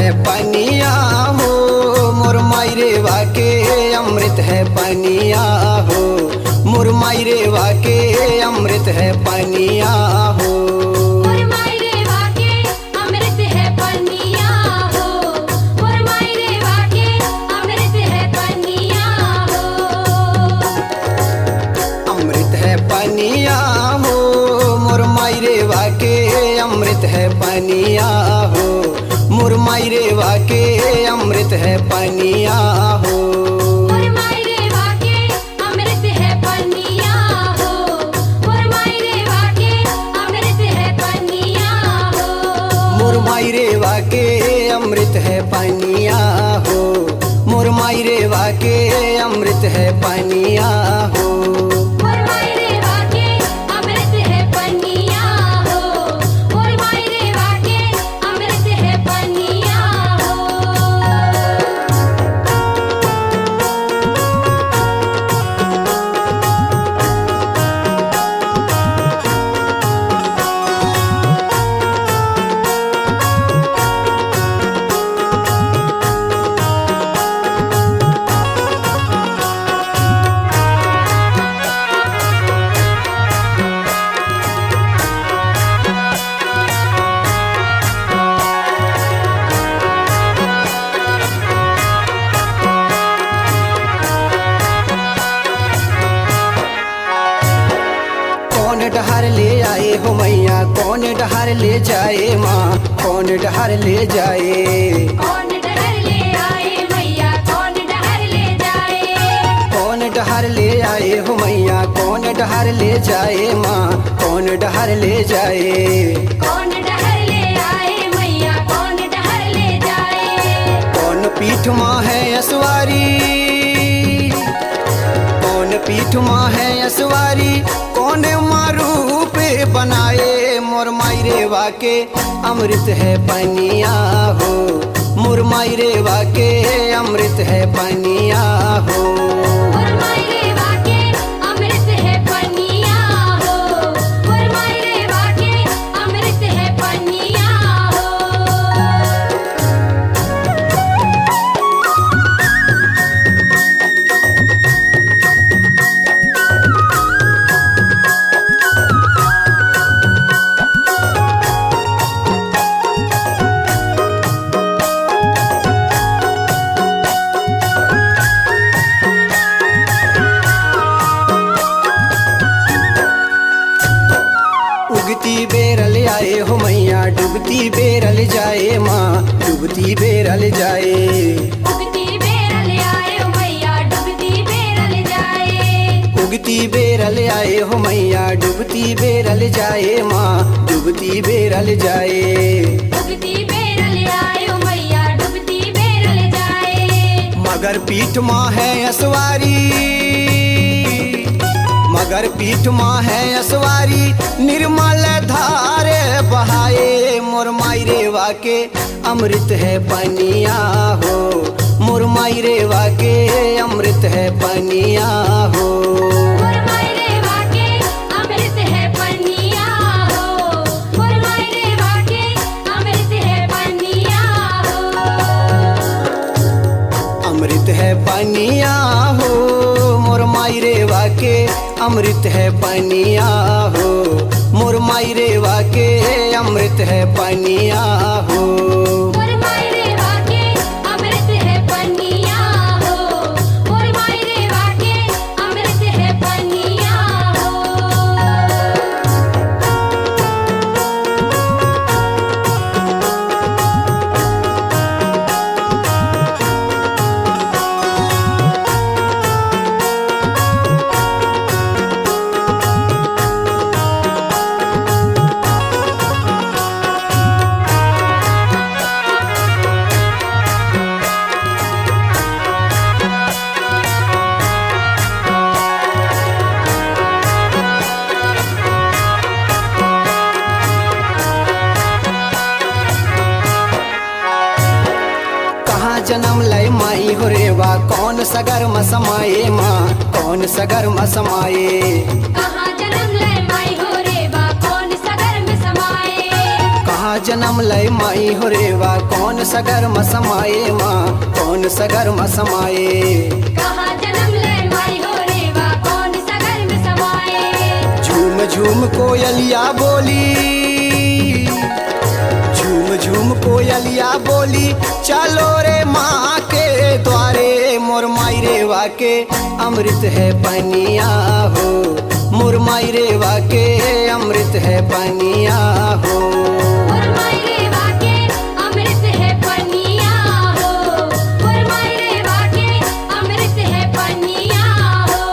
है पनिया हो मोर मायरे वाके अमृत है पनिया हो मोर मायरे वाके अमृत है पनिया हो मोर मायरे वाके अमृत है पनिया हो मोर मायरे वाके अमृत है पनिया हो अमृत है पनिया हो मोर मायरे वाके अमृत है पनिया हो मोर मायरे वाके अमृत है पनिया हो मोर मायरे वाके अमृत है पनिया हो मोर मायरे वाके अमृत है पनिया हो मोर मायरे वाके अमृत है पनिया हो मोर मायरे वाके अमृत है पनिया हो मोर मायरे वाके अमृत है पनिया हो मोर मायरे वाके अमृत है पनिया हो कौन डहर ले आए हो मैया कौन डहर ले जाए माँ कौन डहर ले जाए कौन डहर ले आए मैया कौन डहर ले जाए कौन डहर ले आए हो मैया कौन डहर ले जाए माँ कौन डहर ले जाए कौन डहर ले आए मैया कौन डहर ले जाए कौन पीठ माँ है असवारी कौन पीठ माँ है असवारी कौन मारूप बनाए मोर मायरे वाके अमृत है पनिया हो मोर मायरे वाके अमृत है पनिया हो मोर मायरे वाके अमृत है पनिया हो मोर मायरे वाके अमृत है पनिया हो उगती बेरल आए हो मैया डूबती बेरल जाए माँ डूबती बेरल जाए उगती बेरल आए हो मैया डूबती बेरल जाए उगती बेरल आए हो मैया डूबती बेरल जाए माँ डूबती बेरल जाए उगती बेरल आए हो मैया डूबती बेरल जाए मगर पीठ माँ है असवारी मगर पीठ माँ है असवारी निर्मल धारे बहाए मोर मायरे वाके अमृत है पनिया हो मोर मायरे वाके अमृत है पनिया हो मोर मायरे वाके अमृत है पनिया हो मोर मायरे वाके अमृत है पनिया हो अमृत है पनिया हो मोर मायरे वाके अमृत है पनिया हो मोर मायरे वाके अमृत है पनिया हो मोर मायरे वाके अमृत है पनिया हो मोर मायरे वाके अमृत है पनिया हो जन्म लय माई हो रेवा कौन सगर मसमाए माँ कौन सगर मसमाए कहाँ जन्म ले माई हो रे बा कौन सगर में समाए कहाँ जन्म लय माई हो रेवा कौन सगर मसमाए माँ कौन सगर मसमाए। कहाँ जन्म ले माई हो रेवा कौन सगर में समाए। झूम झूम कोयलिया बोली झूम झूम कोयलिया बोली चलो रे माँ के द्वारे मोर माई रेवा के अमृत है पनिया हो मोर माई रेवा के अमृत है पनिया हो। मोर माई रेवा के अमृत है पनिया हो। मोर माई रेवा के अमृत है पनिया हो।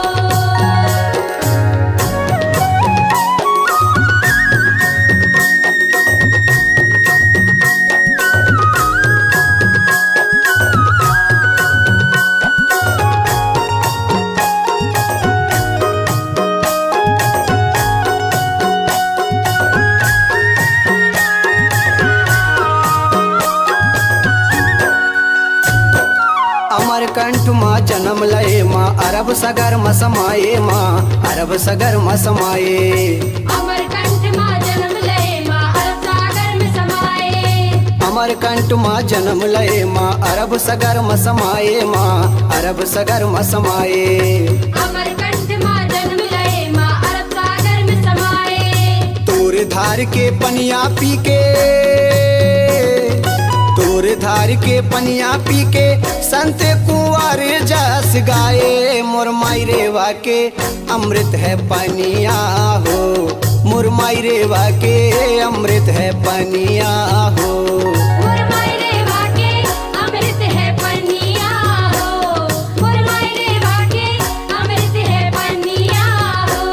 अमरकंठ माँ जन्म लय माँ अरब सगर मसमाए माँ अरब सगर मसमाए। अमरकंठ माँ जन्म ले माँ अरब सागर में समाए। अमरकंठ माँ जन्म लय माँ अरब सगर मसमाए माँ अरब सगर मसमाए। अमरकंठ माँ जन्म ले माँ अरब सागर में समाए। तोर धार के पनिया पी के तोर धार के पनिया पी के संत कुंवर जस गाए मोर माई रेवा के अमृत है पनिया हो मोर माई रेवा के अमृत है पनिया हो। मोर माई रेवा के अमृत है पनिया हो। मोर माई रेवा के अमृत है पनिया हो।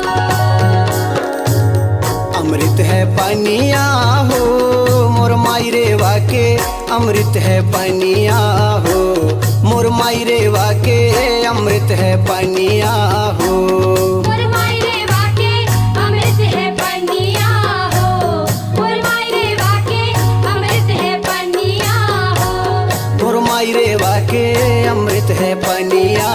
अमृत है पनिया हो मोर माई रेवा के अमृत है पनिया हो मोर माई रेवा के अमृत है पनिया हो। मोर माई रेवा के अमृत है पनिया हो। मोर माई रेवा के अमृत है पनिया हो। मोर माई रेवा के अमृत है पनिया